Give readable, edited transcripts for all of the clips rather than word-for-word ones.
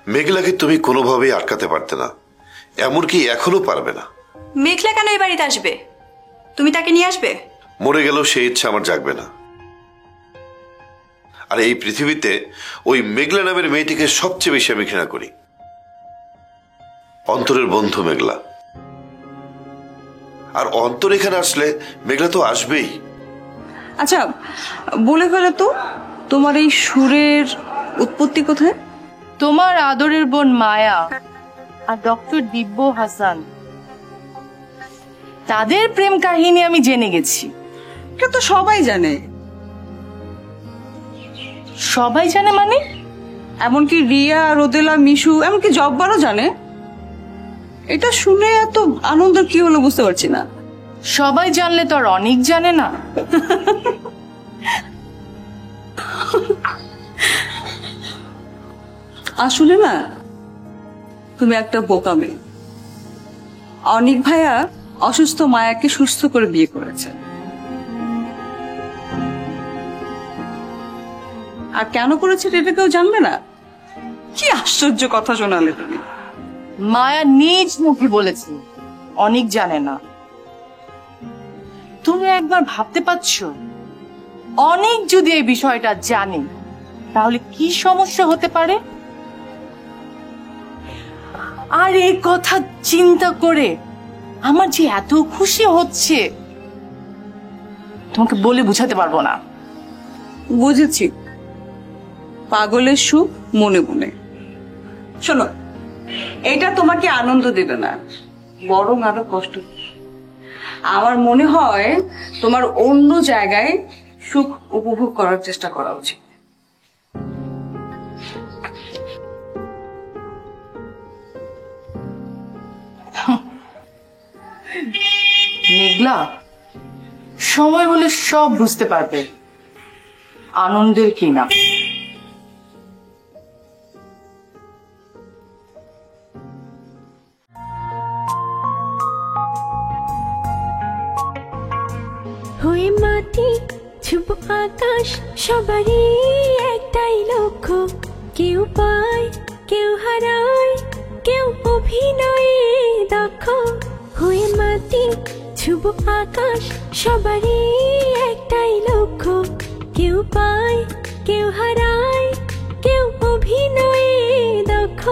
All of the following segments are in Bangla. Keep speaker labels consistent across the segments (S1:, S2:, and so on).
S1: মেঘলাকে তুমি কোনোভাবেই আটকাতে পারতে না, এমনকি এখনো পারবে না।
S2: মেঘলা কেন এই বাড়িতে আসবে? তুমি তাকে নিয়ে আসবে?
S1: মরে গেলেও সেই ইচ্ছা আমার জাগবে না। আর এই পৃথিবীতে ওই মেঘলা নামের মেয়েটিকে সবচেয়ে বেশি আমি ঘৃণা করি। অন্তরের বন্ধু মেঘলা, আর অন্তর এখানে আসলে মেঘলা তো আসবেই।
S3: আচ্ছা বলে ফেলো তো, তোমার এই সুরের উৎপত্তি কোথায়?
S4: তোমার আদরের বোন মায়া আর ডক্টর দিব্য হাসান, তাদের প্রেম কাহিনী আমি জেনে গেছি।
S3: এটা তো সবাই জানে।
S4: সবাই জানে মানে?
S3: এমনকি রিয়া, রোদেলা, মিশু, এমনকি জব্বারও জানে। এটা শুনে এত আনন্দ কি হলো বুঝতে পারছি না।
S4: সবাই জানলে তো আর অনেক জানে না।
S3: আসলে না, তুমি একটা বোকা মেয়ে। অনিক ভাইয়া অসুস্থ মায়াকে সুস্থ করে বিয়ে করেছে। আর কেন করেছে এটা কেউ জানবে না? কি আশ্চর্য কথা শোনালে তুমি।
S4: মায়া নিজ মুখে বলেছে অনেক জানে না। তুমি একবার ভাবতে পারছো, অনেক যদি এই বিষয়টা জানে তাহলে কি সমস্যা হতে পারে? আর এই কথা চিন্তা করে আমার যে এত খুশি হচ্ছে তোমাকে বলে বুঝাতে পারবো না।
S3: বুঝেছি, পাগলের সুখ মনে মনে। শোনো, এটা তোমাকে আনন্দ দেবে না, বরং আরো কষ্ট। আমার মনে হয় তোমার অন্য জায়গায় সুখ উপভোগ করার চেষ্টা করা উচিত।
S4: মেঘলা সময় হলে সব বুঝতে পারবে আনন্দের কি না।
S5: হয়ে মাটি ছুব আকাশ, সবারই একটাই লক্ষ্য। কেউ পায়, কেউ হারায়, কেউ অভিনয়ে দক্ষ। হয়ে মাটি ছুব আকাশ, সবারই একটাই লক্ষ্য। কেউ পায়, কেউ হারায়, কেউ অভিনয়ে দক্ষ।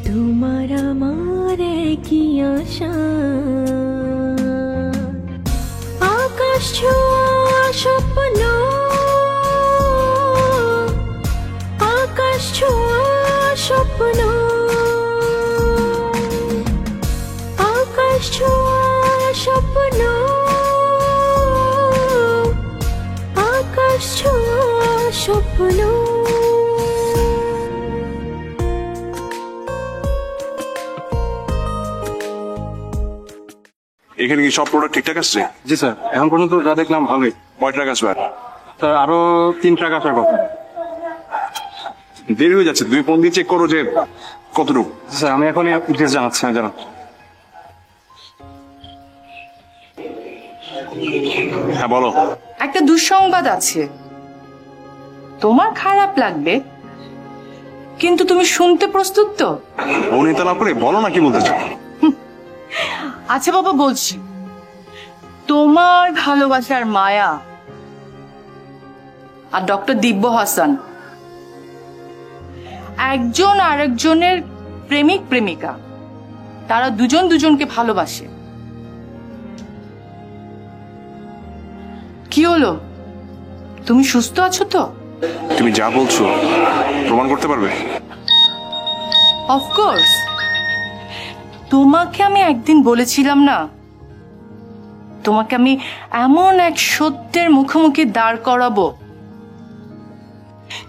S5: তোমার আমার একই আশা, আকাশ ছোঁয়া স্বপ্ন, আকাশ ছোঁয়া স্বপ্ন, আকাশ ছোঁয়া স্বপ্ন, আকাশ ছোঁয়া স্বপ্ন।
S6: এখানে কি সব প্রোডাক্ট ঠিকঠাক আসছে?
S7: জি স্যার, এখন পর্যন্ত যা দেখলাম ভালোই।
S6: কয় ট্রাক আসবে?
S7: স্যার আরো 3 ট্রাক আসার কথা।
S6: দেরি হয়ে যাচ্ছে, তুমি ফোন দিয়ে চেক করো যে কতটুকু।
S7: স্যার আমি এখনই ডিটেলস জানাচ্ছি। জানান।
S6: হ্যাঁ বলো।
S4: একটা দুঃসংবাদ আছে, তোমার খারাপ লাগবে কিন্তু তুমি শুনতে প্রস্তুত তো?
S6: অনিতা না করে বলো না কি বলতে চাও।
S4: আচ্ছা বাবা বলছি, তোমার ভালোবাসার মায়া আর ডক্টর দিব্য হাসান একজন আরেকজনের প্রেমিক প্রেমিকা। তারা দুজন দুজনকে ভালোবাসে। কি হলো, তুমি সুস্থ আছো তো?
S6: তুমি যা বলছো প্রমাণ করতে পারবে?
S4: অফকোর্স। তোমাকে আমি একদিন বলেছিলাম না, তোমাকে আমি এমন এক সত্যের মুখোমুখি দাঁড় করাবো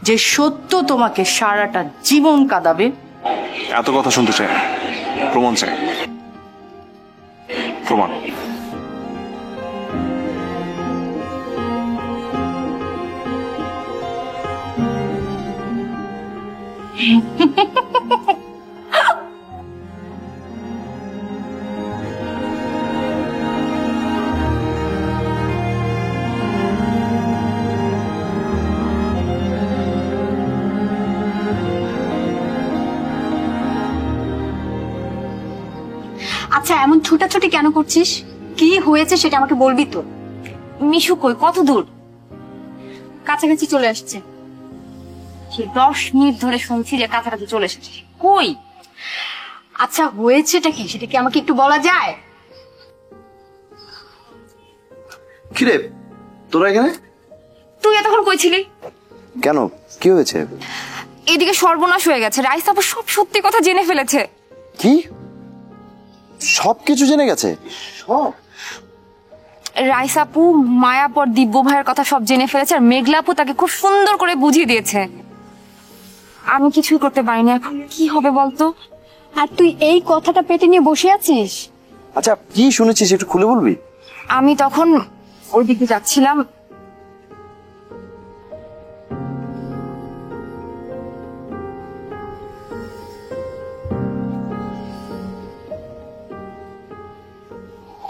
S4: যে সত্য তোমাকে সারাটা জীবন কাঁদাবে।
S6: এত কথা শুনতে চাই না, প্রমাণ চাই। প্রমাণ।
S8: আচ্ছা এমন ছুটাছুটি কেন করছিস? কি হয়েছে সেটা আমাকে বলবি তো। মিশু কই, কত দূর? কাছাকাছি চলে আসছে। সে 10 মিনিট ধরে শুনছি যে কাছাকাছি চলে এসেছে। কই? আচ্ছা হয়েছেটা কি সেটা কি আমাকে একটু বলা যায়?
S9: কিরে তোরা এখানে
S8: তুই এতক্ষণ কই ছিলি?
S9: কেন? কি হয়েছে?
S8: এদিকে সর্বনাশ হয়ে গেছে, রাইস আপু সব সত্যি কথা জেনে ফেলেছে।
S9: কি সবকিছু জেনে গেছে? সব?
S8: রাইস আপু মায়াপর দিব্য ভাইয়ের কথা সব জেনে ফেলেছে, আর মেঘলা আপু তাকে খুব সুন্দর করে বুঝিয়ে দিয়েছে। আমি কিছুই করতে পারিনি, এখন কি হবে বলতো? আর তুই এই কথাটা পেটে নিয়ে বসে আছিস?
S9: আচ্ছা কি শুনেছিস একটু খুলে বলবি?
S8: আমি তখন ওইদিকে যাচ্ছিলাম,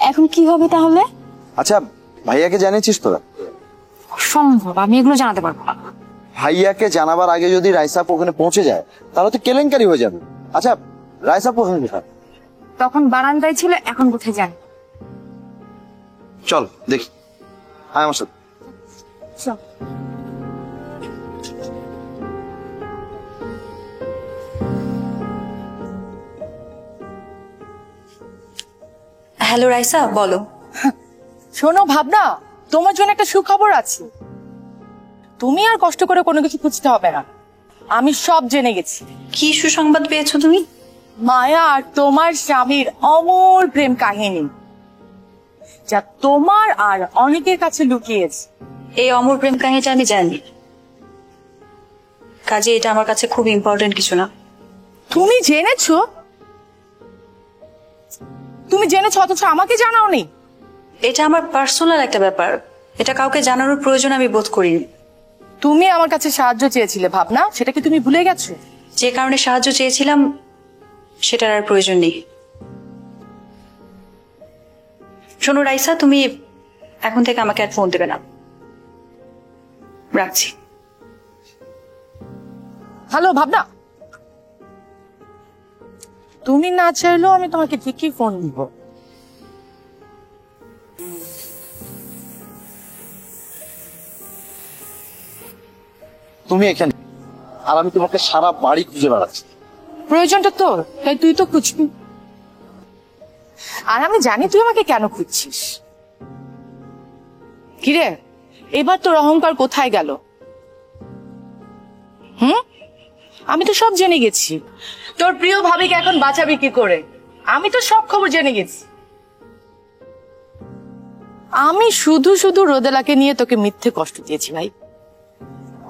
S8: এখন কি হবে তাহলে?
S9: আচ্ছা ভাইয়াকে জানিয়েছিস তোরা?
S8: সম্ভব, আমি এগুলো জানাতে পারবো না।
S9: ভাইয়াকে জানাবার আগে যদি রাইসাপ ওখানে পৌঁছে যায় তাহলে তো কেলেঙ্কারি হয়ে যাবে। আচ্ছা রাইসাপ ওখানে কোথায়?
S8: তখন বারান্দায় ছিল, এখন কোথায় যান?
S9: চল দেখি, আয় আমার সাথে।
S2: হ্যালো রাইসা, বলো।
S4: শোনো ভাবনা, তোমার জন্য একটা সুখবর আছে। তুমি আর কষ্ট করে কোনো কিছু খুঁজতে হবে না, আমি সব জেনে গেছি।
S2: কি সুসংবাদ পেয়েছো তুমি?
S4: মায়া আর তোমার স্বামীর অমর প্রেম কাহিনী, যা তোমার আর অনেকের কাছে লুকিয়েছে।
S2: এই অমর প্রেম কাহিনীটা আমি জানি, কাজে এটা আমার কাছে খুব ইম্পর্টেন্ট কিছু না।
S4: তুমি জেনেছো? তুমি জেনেছো অথচ আমাকে জানাওনি?
S2: এটা আমার পার্সোনাল একটা ব্যাপার, এটা কাউকে জানানোর প্রয়োজন আমি বোধ করিনি।
S4: তুমি আমার কাছে সাহায্য চেয়েছিলে ভাবনা, সেটা কি তুমি ভুলে গেছো?
S2: যে কারণে সাহায্য চেয়েছিলাম সেটার আর প্রয়োজন নেই। শোনো রাইসা, তুমি এখন থেকে আমাকে আর ফোন দেবে না, রাখছি।
S4: হ্যালো ভাবনা, তুমি না চাইলেও আমি তোমাকে ঠিকই ফোন দিব।
S9: তুমি এখানে আর আমি তোমাকে সারা বাড়ি খুঁজে বেড়াচ্ছি।
S4: প্রয়োজনটা তোর, তাই তুই তো খুঁজবি। আর আমি জানি তুই আমাকে কেন খুঁজছিস। কিরে, এবার তোর অহংকার কোথায় গেল? আমি তো সব জেনে গেছি। তোর প্রিয় ভাবিকে এখন বাঁচাবি কি করে? আমি তো সব খবর জেনে গেছি। আমি শুধু শুধু রোদেলাকে নিয়ে তোকে মিথ্যে কষ্ট দিয়েছি ভাই।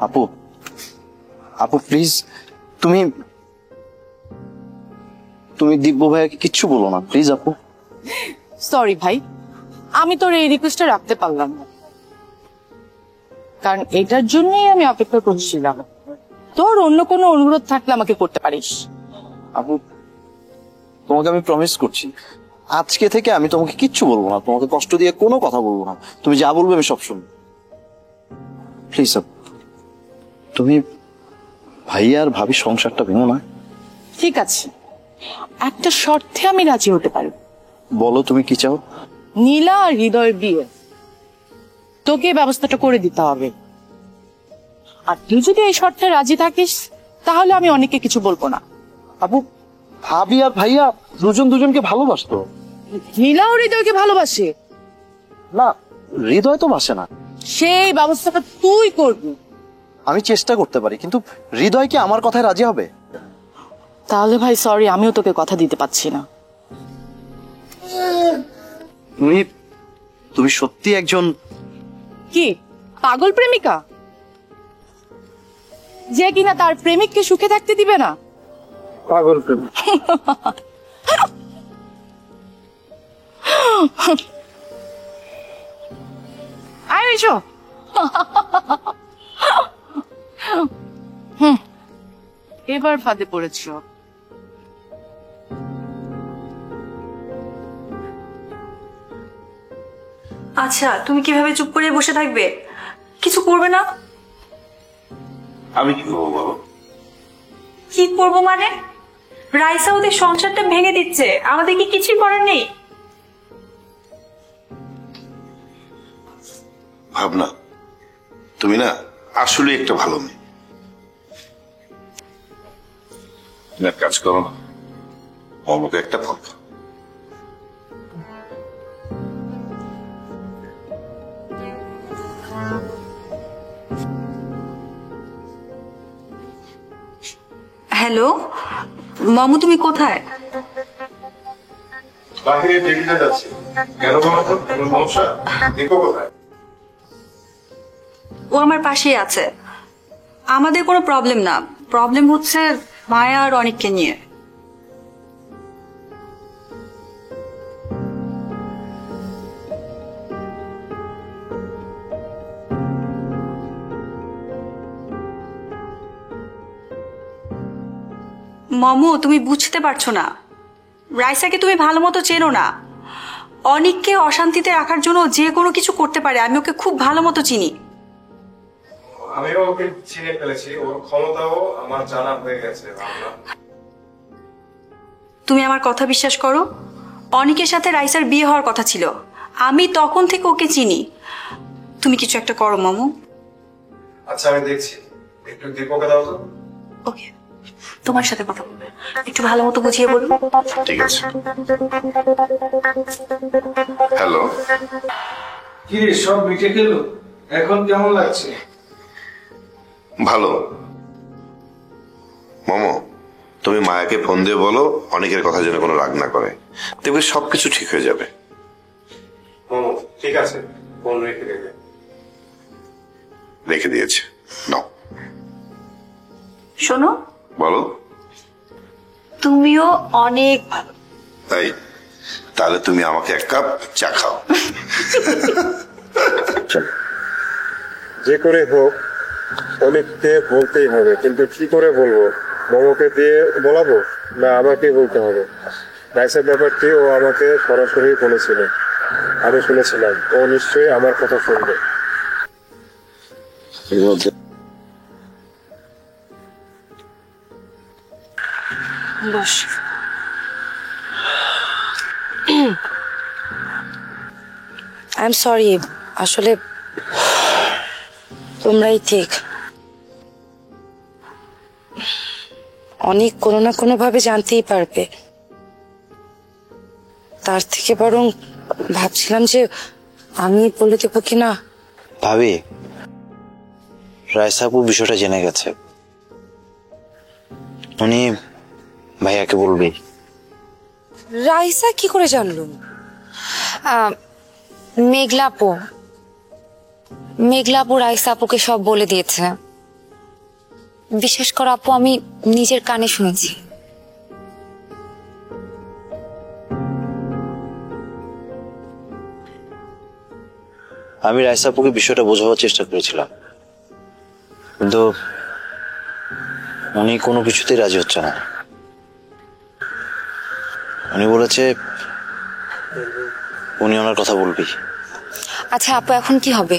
S9: আপু, আপু প্লিজ, তুমি তুমি দিব্য ভাইয়াকে কিচ্ছু বলো না প্লিজ আপু।
S4: সরি ভাই, আমি তোর এই রিকোয়েস্টটা রাখতে পারলাম না, কারণ এটার জন্যই আমি অপেক্ষা করছিলাম। তোর অন্য কোনো অনুরোধ থাকলে আমাকে করতে পারিস।
S9: আপু তোমাকে আমি প্রমিস করছি, আজকে থেকে আমি তোমাকে কিচ্ছু বলবো না, তোমাকে কষ্ট দিয়ে কোনো কথা বলবো না। তুমি যা বলবে আমি সব শুনবো। প্লিজ আপু, তুমি ভাইয়া আর ভাবি সংসারটা ভেঙো না।
S4: ঠিক আছে, একটা শর্তে আমি রাজি হতে পারি।
S9: বলো তুমি কি চাও?
S4: নীলা আর হৃদয়ের বিয়ে তোকে এই ব্যবস্থাটা করে দিতে হবে। আর তুই যদি এই শর্তে রাজি থাকিস তাহলে আমি অনেককে কিছু বলবো না।
S9: আপু ভাবি আর ভাইয়া দুজন দুজনকে ভালোবাসতো।
S4: নীলা ও হৃদয়কে ভালোবাসে
S9: না, হৃদয় তো বাসে না।
S4: সেই ব্যবস্থাটা তুই করবি।
S9: আমি চেষ্টা করতে পারি, কিন্তু হৃদয় কি আমার কথায় রাজি হবে?
S4: তাহলে ভাই সরি, আমিও তোকে কথা দিতে পারছি না।
S9: তুমি সত্যি একজন
S4: কি পাগল প্রেমিকা, যে কিনা তার প্রেমিককে সুখে থাকতে দিবে না?
S7: পাগল প্রেম।
S4: আয় এসো। এবার ফাঁদে পড়েছ।
S2: আচ্ছা, তুমি কিভাবে চুপ করে বসে থাকবে? কিছু করবে না?
S1: আমি কি করবো বাবা?
S2: কি করবো মানে? রাইসা ওদের সংসারটা ভেঙে দিচ্ছে, আমাদের কি কিছুই করার নেই?
S1: ভাবনা, তুমি না আসলে একটা ভালো মেয়ে। তুমি এক কাজ করো না, অমুকে একটা ফোন করো।
S2: হ্যালো মামু, তুমি কোথায়?
S1: বাহিরে ডেলিতে যাচ্ছি। কেন বলো তো, কোনো সমস্যা? দেখো কোথায়?
S2: ও আমার পাশেই আছে। আমাদের কোনো প্রবলেম না, প্রবলেম হচ্ছে মায়া আর অনিককে নিয়ে। মমু, তুমি বুঝতে পারছো না, রাইসাকে তুমি ভালো মতো চেনো না। অনিককে অশান্তিতে রাখার জন্য যে কোনো কিছু করতে পারে, আমি ওকে খুব ভালো মতো চিনি।
S10: আমিও ওকে চিনে ফেলেছি, ওর ক্ষমতাও আমার জানা হয়ে গেছে।
S2: তুমি আমার কথা বিশ্বাস করো, অনিকের সাথে রাইসার বিয়ে হওয়ার কথা ছিল, আমি তখন থেকে ওকে চিনি। তুমি কিছু একটা করো মামু।
S10: আচ্ছা আমি দেখছি, একটু দীপকে দাও তো।
S2: ওকে, তোমার সাথে কথা বলবে, একটু ভালো মতো বুঝিয়ে বলুন।
S1: ঠিক আছে। হ্যালো,
S10: কি রে, সব মিটে গেল? এখন কেমন লাগছে?
S1: ভালো। মোমো, তুমি মায়াকে ফোন দিয়ে বলো অনেকের কথা যেন কোনো রাগ না করে, দেখবে সবকিছু ঠিক হয়ে যাবে।
S10: ঠিক আছে, ফোন রেখে দেবে।
S1: রেখে দিয়েছে, নাও।
S2: শোনো,
S1: বলো।
S2: তুমিও অনেক ভালো।
S1: তাই? তাহলে তুমি আমাকে এক কাপ চা খাও।
S10: যে করে হোক অনেককে বলতেই হবে, কিন্তু কি করে বলবো? মোমোকে দিয়ে বলাবো না আমাকে বলতে হবে? রাইসের ব্যাপারটি ও আমাকে সরাসরি বলেছিল, আমি শুনেছিলাম। ও নিশ্চয়ই আমার কথা শুনবে।
S2: বস।
S11: আই এম সরি, আসলে তোমরাই ঠিক। অনেক কোনো না কোনো ভাবে জানতেই পারবে, তার থেকে বরং ভাবছিলাম যে আমি বলে দেবো কিনা।
S9: ভাবি, রাইসা আপু বিষয়টা জেনে গেছে, উনি ভাইয়াকে বলবে।
S11: রাইসা কি করে জানলো?
S8: মেঘলাপু রাইসা আপুকে সব বলে দিয়েছে। বিশেষ করে আপু, আমি নিজের কানে শুনেছি।
S9: আমি রাইসা আপুকে বিষয়টা বোঝাবার চেষ্টা করেছিলাম, কিন্তু উনি কোনো কিছুতেই রাজি হচ্ছে না। উনি বলেছে উনি ওনার কথা বলবি।
S8: আচ্ছা আপু, এখন কি হবে?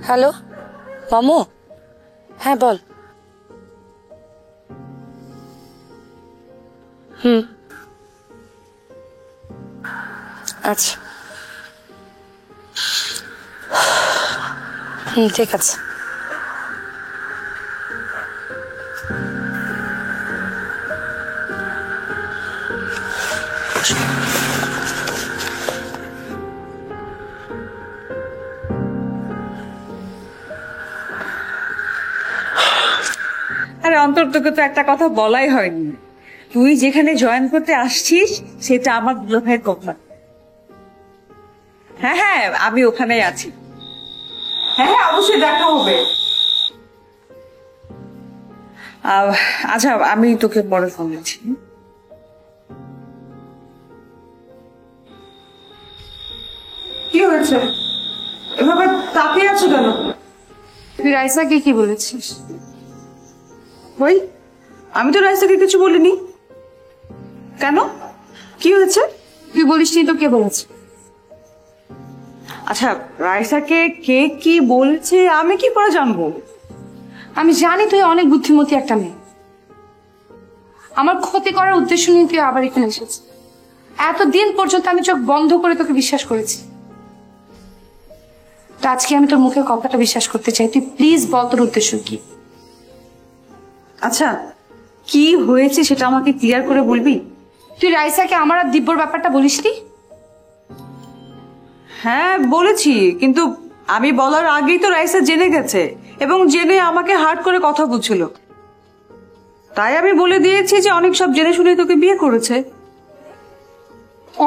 S11: হ্যালো মামু, হ্যাঁ বল। আচ্ছা, ঠিক আছে।
S3: আরে অন্তর, তোকে তো একটা কথা বলাই হয়নি। তুই যেখানে জয়েন করতে আসছিস সেটা আমার দুলা ভাইয়ের কথা। হ্যাঁ হ্যাঁ, আমি ওখানেই আছি। হ্যাঁ হ্যাঁ, অবশ্যই দেখা হবে। আচ্ছা, আমি তোকে পরে ফোন দিচ্ছি। কি হয়েছে, এভাবে তাকিয়ে আছো কেন?
S8: তুই রাইসাকে কি বলেছিস?
S3: ওই, আমি তো রাইসাকে কিছু বলিনি। কেন, কি হয়েছে?
S8: তুই বলিসনি তো কে বলেছে?
S3: আচ্ছা, রাইসাকে কে কি বলছে আমি কি করে জানবো?
S11: আমি জানি তুই অনেক বুদ্ধিমতী একটা মেয়ে। আমার ক্ষতি করার উদ্দেশ্য নিয়ে তুই আবার এখানে এসেছিস। এতদিন পর্যন্ত আমি চোখ বন্ধ করে তোকে বিশ্বাস করেছি, তো আজকে আমি তোর মুখের কথাটা বিশ্বাস করতে চাই। তুই প্লিজ বল তোর উদ্দেশ্য কি?
S2: আচ্ছা, কি হয়েছে সেটা আমাকে ক্লিয়ার করে বলবি?
S11: তুই রাইসাকে আমার আর দিব্যর ব্যাপারটা বলিসনি?
S3: হ্যাঁ বলেছি, কিন্তু আমি বলার আগেই তো রাইসা জেনে গেছে এবং জেনে আমাকে হার্ট করে কথা বুঝছিল। তাই আমি বলে দিয়েছি যে অনেক সব জেনে শুনে তোকে বিয়ে করেছে।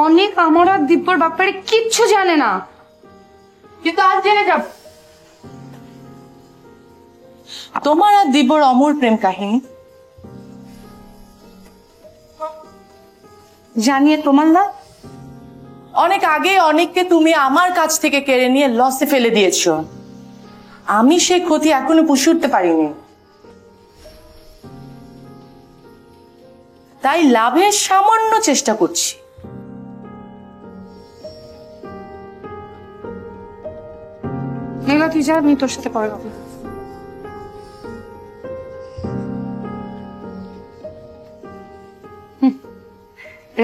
S11: অনেক আমার আর দিব্যর ব্যাপারে কিচ্ছু জানে না, কিন্তু আজ জেনে যাব।
S4: তোমার আর দিব্যর অমর প্রেম কাহিনী
S11: জানিয়ে তোমার না,
S4: অনেক আগে অনেককে তুমি আমার কাছ থেকে কেড়ে নিয়ে লসে ফেলে দিয়েছো। আমি সেই ক্ষতি এখনো পুষে উঠতে পারিনি, তাই লাভের সামান্য চেষ্টা করছি।
S11: মেঘা তুই যা, আমি তোর সাথে পরে কথা বলবো।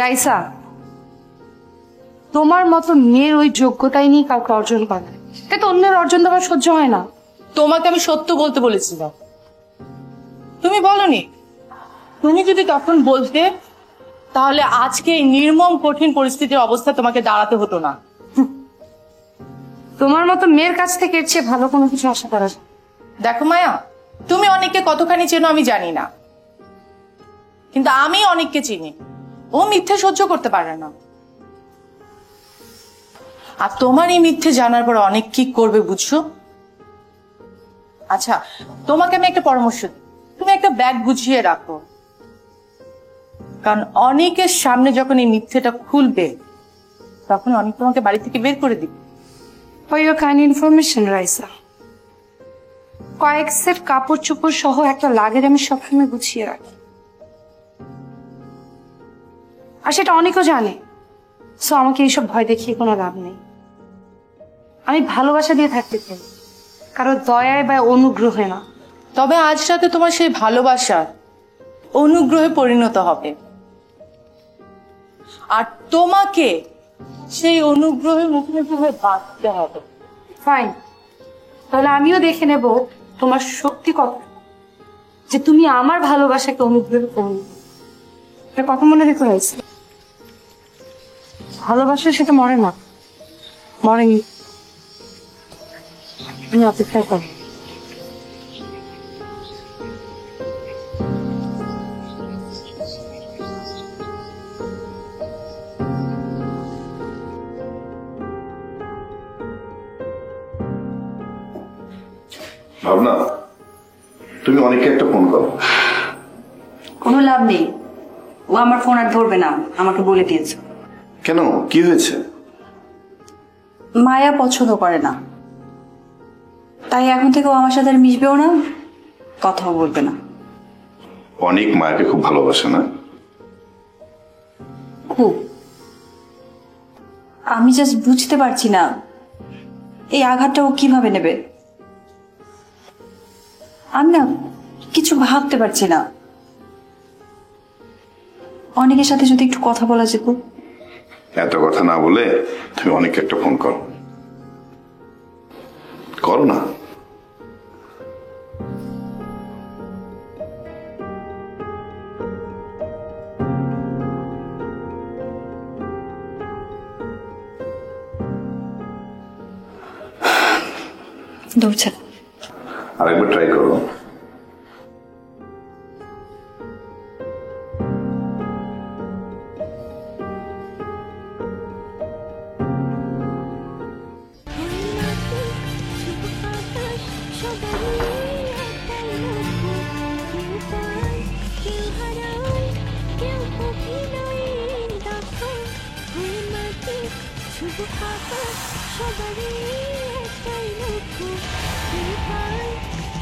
S11: রাইসা, তোমার মতো মেয়ের ওই যোগ্যতাই নিয়ে কাউকে অর্জন করে না, তাই তো অন্যের অর্জন দেওয়ার সহ্য হয় না।
S4: তোমাকে আমি সত্য বলতে বলেছিলাম, তুমি বলনি। তুমি যদি তখন বলতে, তাহলে আজকে এই নির্মম কঠিন পরিস্থিতির অবস্থা তোমাকে দাঁড়াতে হতো না।
S11: তোমার মতো মেয়ের কাছ থেকে এর চেয়ে ভালো কোনো কিছু আশা করা যায়?
S4: দেখো মায়া, তুমি অনেককে কতখানি চেনো আমি জানি না, কিন্তু আমি অনেককে চিনি। ও মিথ্যে সহ্য করতে পারে না, আর তোমার এই মিথ্যে জানার পর অনেক কি করবে বুঝছো? আচ্ছা, তোমাকে আমি একটা পরামর্শ দিই, তুমি একটা ব্যাগ গুছিয়ে রাখো, কারণ অনেকের সামনে যখন এই মিথ্যেটা খুলবে তখন অনেক তোমাকে বাড়ি থেকে বের করে দিবে।
S11: For your kind information Raisa, কয়েক সেট কাপড় চোপড় সহ একটা লাগেজ আমি সবসময় গুছিয়ে রাখি, আর সেটা অনেকেও জানে। সো আমাকে এইসব ভয় দেখিয়ে কোনো লাভ নেই। আমি ভালোবাসা দিয়ে থাকতে চাই, কারো দয়ায় বা অনুগ্রহে না।
S4: তবে আজ রাতে তোমার সেই ভালোবাসা অনুগ্রহে পরিণত হবে, আর তোমাকে সেই অনুগ্রহের মুখোমুখি হয়ে বাঁচতে হবে।
S11: ফাইন, তাহলে আমিও দেখে নেব তোমার শক্তি কত, যে তুমি আমার ভালোবাসাকে অনুগ্রহ করবে। এটা কথা মনে রেখে হয়েছে, ভালোবাসা সেটা মরে না, মরেনি। আমি অপেক্ষা করি।
S1: ভাবনা, তুমি অনেককে একটা ফোন করো।
S2: কোনো লাভ নেই, ও আমার ফোন আর ধরবে না, আমাকে বলে দিয়েছে।
S1: কেন, কি হয়েছে?
S2: মায়া পছন্দ করে না, তাই এখন থেকে ও আমার সাথে আর মিশবেও না, কথাও বলবে না।
S1: অনেক মায়াকে খুব ভালোবাসে না?
S2: খুব। আমি জাস্ট বুঝতে পারছি না এই আঘাতটা ও কিভাবে নেবে। আমি না কিছু ভাবতে পারছি না। অনেকের সাথে যদি একটু কথা বলা যেত।
S1: এত কথা না বলে তুমি অনেককে একটা ফোন করো। করো না।
S2: ধরছে না।
S1: আরেকবার ট্রাই করো।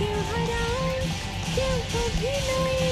S5: কেউ হারায় কেউ অভিনয়